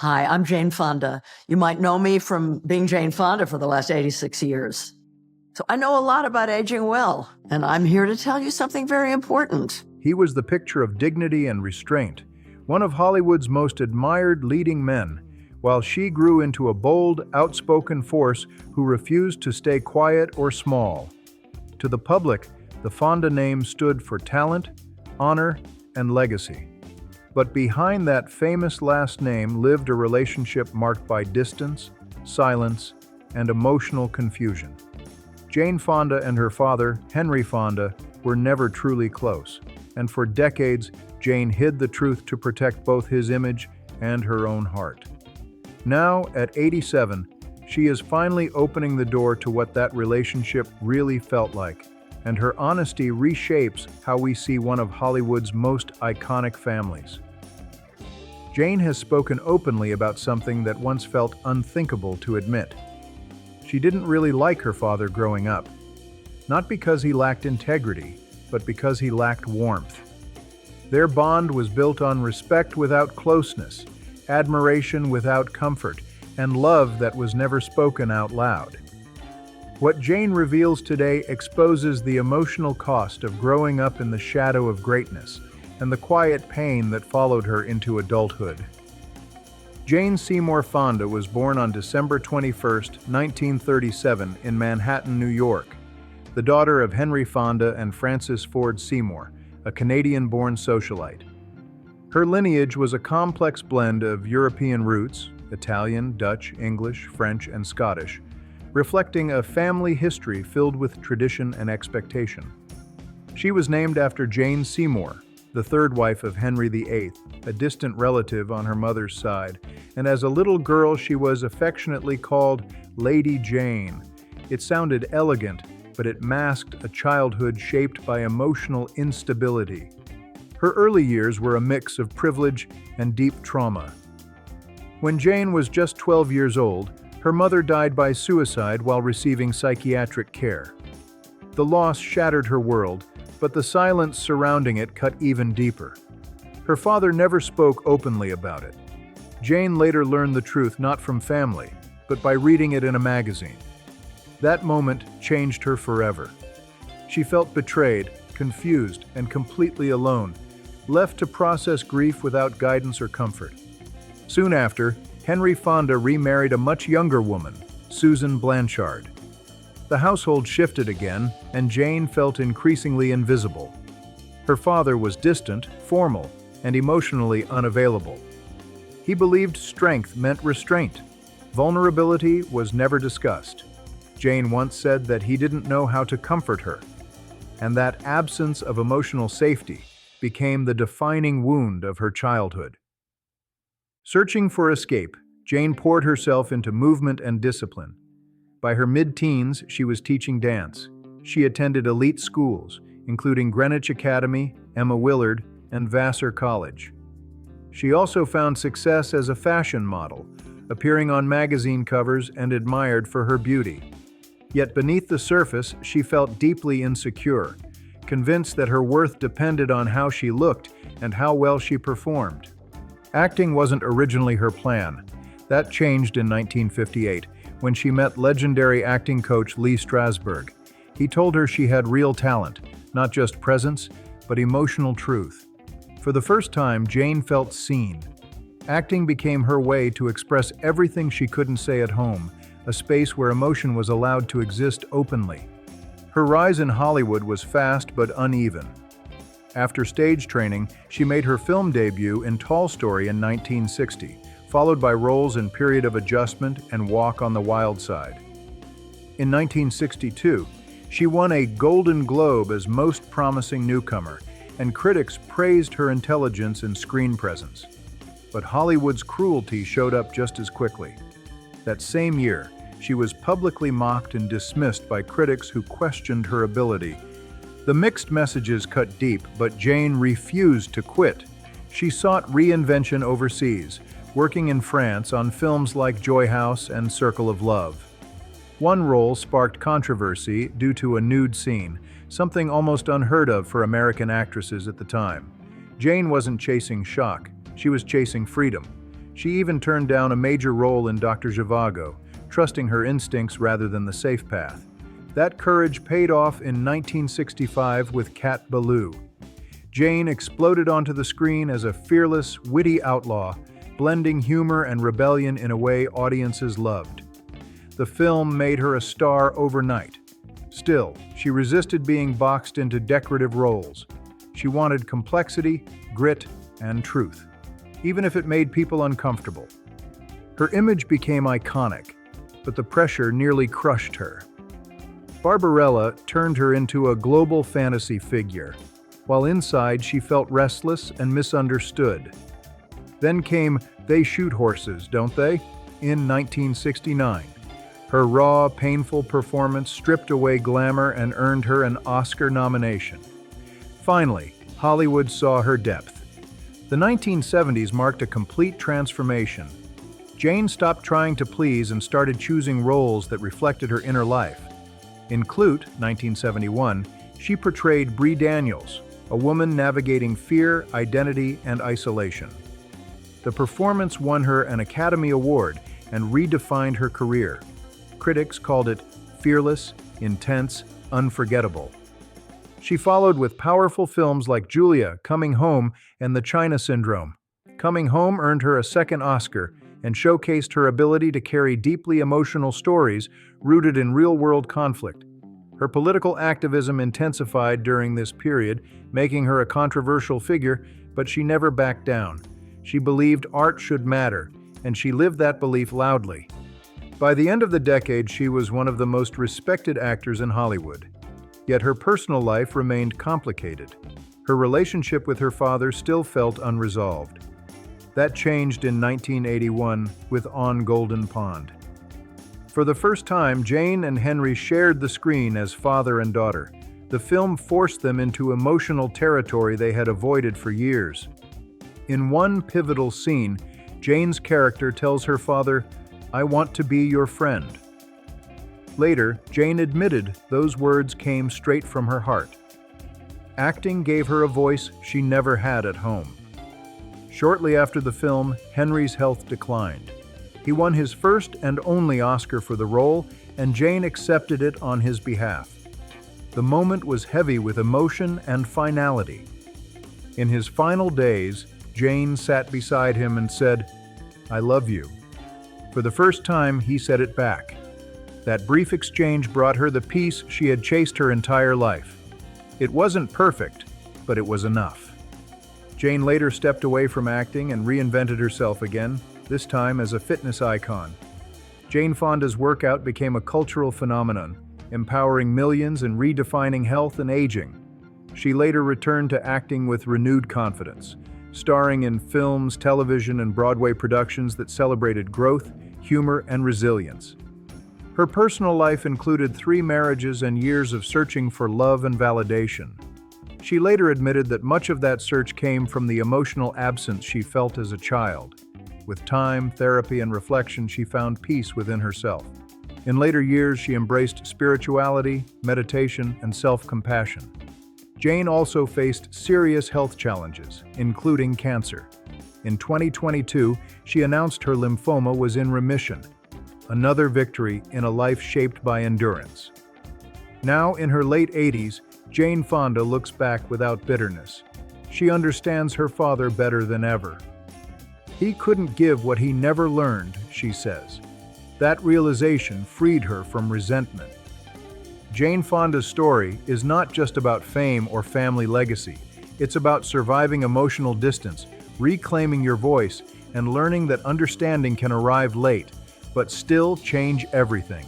Hi, I'm Jane Fonda. You might know me from being Jane Fonda for the last 86 years. So I know a lot about aging well, and I'm here to tell you something very important. He was the picture of dignity and restraint, one of Hollywood's most admired leading men, while she grew into a bold, outspoken force who refused to stay quiet or small. To the public, the Fonda name stood for talent, honor, and legacy. But behind that famous last name lived a relationship marked by distance, silence, and emotional confusion. Jane Fonda and her father, Henry Fonda, were never truly close, and for decades, Jane hid the truth to protect both his image and her own heart. Now, at 87, she is finally opening the door to what that relationship really felt like, and her honesty reshapes how we see one of Hollywood's most iconic families. Jane has spoken openly about something that once felt unthinkable to admit. She didn't really like her father growing up, not because he lacked integrity, but because he lacked warmth. Their bond was built on respect without closeness, admiration without comfort, and love that was never spoken out loud. What Jane reveals today exposes the emotional cost of growing up in the shadow of greatness and the quiet pain that followed her into adulthood. Jane Seymour Fonda was born on December 21, 1937, in Manhattan, New York, the daughter of Henry Fonda and Frances Ford Seymour, a Canadian-born socialite. Her lineage was a complex blend of European roots, Italian, Dutch, English, French, and Scottish, reflecting a family history filled with tradition and expectation. She was named after Jane Seymour, the third wife of Henry VIII, a distant relative on her mother's side, and as a little girl she was affectionately called Lady Jane. It sounded elegant, but it masked a childhood shaped by emotional instability. Her early years were a mix of privilege and deep trauma. When Jane was just 12 years old, her mother died by suicide while receiving psychiatric care. The loss shattered her world, but the silence surrounding it cut even deeper. Her father never spoke openly about it. Jane later learned the truth not from family, but by reading it in a magazine. That moment changed her forever. She felt betrayed, confused, and completely alone, left to process grief without guidance or comfort. Soon after, Henry Fonda remarried a much younger woman, Susan Blanchard. The household shifted again, and Jane felt increasingly invisible. Her father was distant, formal, and emotionally unavailable. He believed strength meant restraint. Vulnerability was never discussed. Jane once said that he didn't know how to comfort her, and that absence of emotional safety became the defining wound of her childhood. Searching for escape, Jane poured herself into movement and discipline. By her mid-teens, she was teaching dance. She attended elite schools, including Greenwich Academy, Emma Willard, and Vassar College. She also found success as a fashion model, appearing on magazine covers and admired for her beauty. Yet beneath the surface, she felt deeply insecure, convinced that her worth depended on how she looked and how well she performed. Acting wasn't originally her plan. That changed in 1958, when she met legendary acting coach Lee Strasberg. He told her she had real talent, not just presence, but emotional truth. For the first time, Jane felt seen. Acting became her way to express everything she couldn't say at home, a space where emotion was allowed to exist openly. Her rise in Hollywood was fast but uneven. After stage training, she made her film debut in Tall Story in 1960, followed by roles in Period of Adjustment and Walk on the Wild Side. In 1962, she won a Golden Globe as Most Promising Newcomer, and critics praised her intelligence and screen presence. But Hollywood's cruelty showed up just as quickly. That same year, she was publicly mocked and dismissed by critics who questioned her ability. The mixed messages cut deep, but Jane refused to quit. She sought reinvention overseas, working in France on films like Joy House and Circle of Love. One role sparked controversy due to a nude scene, something almost unheard of for American actresses at the time. Jane wasn't chasing shock, she was chasing freedom. She even turned down a major role in Dr. Zhivago, trusting her instincts rather than the safe path. That courage paid off in 1965 with Cat Ballou. Jane exploded onto the screen as a fearless, witty outlaw, blending humor and rebellion in a way audiences loved. The film made her a star overnight. Still, she resisted being boxed into decorative roles. She wanted complexity, grit, and truth, even if it made people uncomfortable. Her image became iconic, but the pressure nearly crushed her. Barbarella turned her into a global fantasy figure, while inside she felt restless and misunderstood. Then came They Shoot Horses, Don't They? In 1969. Her raw, painful performance stripped away glamour and earned her an Oscar nomination. Finally, Hollywood saw her depth. The 1970s marked a complete transformation. Jane stopped trying to please and started choosing roles that reflected her inner life. In Clute, 1971, she portrayed Bree Daniels, a woman navigating fear, identity, and isolation. The performance won her an Academy Award and redefined her career. Critics called it fearless, intense, unforgettable. She followed with powerful films like Julia, Coming Home, and The China Syndrome. Coming Home earned her a second Oscar and showcased her ability to carry deeply emotional stories rooted in real-world conflict. Her political activism intensified during this period, making her a controversial figure, but she never backed down. She believed art should matter, and she lived that belief loudly. By the end of the decade, she was one of the most respected actors in Hollywood. Yet her personal life remained complicated. Her relationship with her father still felt unresolved. That changed in 1981 with On Golden Pond. For the first time, Jane and Henry shared the screen as father and daughter. The film forced them into emotional territory they had avoided for years. In one pivotal scene, Jane's character tells her father, "I want to be your friend." Later, Jane admitted those words came straight from her heart. Acting gave her a voice she never had at home. Shortly after the film, Henry's health declined. He won his first and only Oscar for the role, and Jane accepted it on his behalf. The moment was heavy with emotion and finality. In his final days, Jane sat beside him and said, "I love you." For the first time, he said it back. That brief exchange brought her the peace she had chased her entire life. It wasn't perfect, but it was enough. Jane later stepped away from acting and reinvented herself again, this time as a fitness icon. Jane Fonda's workout became a cultural phenomenon, empowering millions and redefining health and aging. She later returned to acting with renewed confidence, starring in films, television, and Broadway productions that celebrated growth, humor, and resilience. Her personal life included 3 marriages and years of searching for love and validation. She later admitted that much of that search came from the emotional absence she felt as a child. With time, therapy, and reflection, she found peace within herself. In later years, she embraced spirituality, meditation, and self-compassion. Jane also faced serious health challenges, including cancer. In 2022, she announced her lymphoma was in remission, another victory in a life shaped by endurance. Now, in her late 80s, Jane Fonda looks back without bitterness. She understands her father better than ever. "He couldn't give what he never learned," she says. That realization freed her from resentment. Jane Fonda's story is not just about fame or family legacy. It's about surviving emotional distance, reclaiming your voice, and learning that understanding can arrive late, but still change everything.